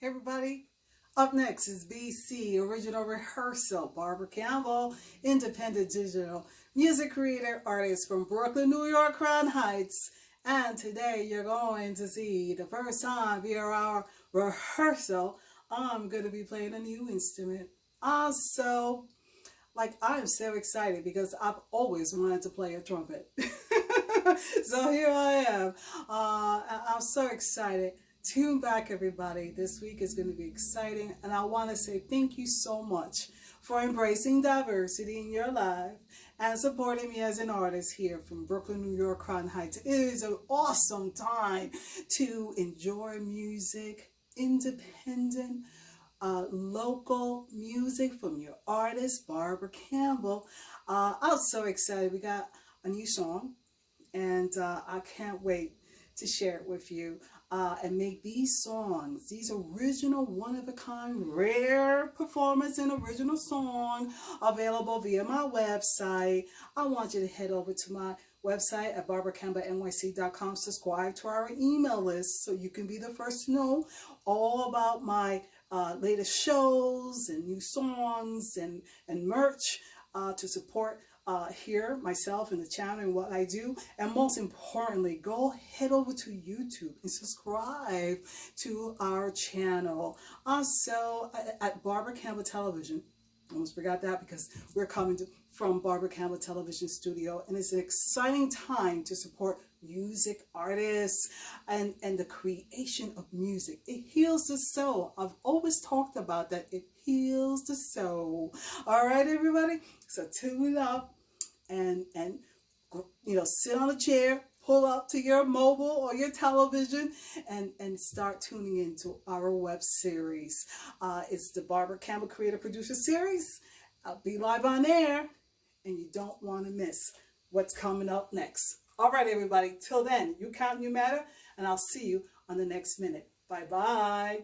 everybody. Up next is BC Original Rehearsal. Barbara Campbell, independent digital music creator, artist from Brooklyn, New York, Crown Heights. And today you're going to see the first time via our rehearsal, I'm going to be playing a new instrument. Also, I'm so excited because I've always wanted to play a trumpet. So here I am. I'm so excited. Tune back, everybody. This week is going to be exciting, and I want to say thank you so much for embracing diversity in your life and supporting me as an artist here from Brooklyn, New York, Crown Heights. It is an awesome time to enjoy music, independent, local music from your artist, Barbara Campbell. I'm so excited. We got a new song, and I can't wait to share it with you and make these songs, these original, one-of-a-kind, rare performance and original song available via my website. I want you to head over to my website at barbaracampbellnyc.com. Subscribe to our email list so you can be the first to know all about my latest shows and new songs and merch to support here myself and the channel and what I do. And most importantly, go head over to YouTube and subscribe to our channel. Also at Barbara Campbell Television. Almost forgot that because we're coming from Barbara Campbell Television Studio, and it's an exciting time to support music artists and the creation of music. It heals the soul. I've always talked about that. It heals the soul. All right, everybody. So tune it up and sit on a chair, pull up to your mobile or your television and start tuning into our web series. It's the Barbara Campbell Creator Producer Series. I'll be live on air, and you don't want to miss what's coming up next. All right, everybody. Till then, you count and you matter, and I'll see you on the next minute. Bye-bye.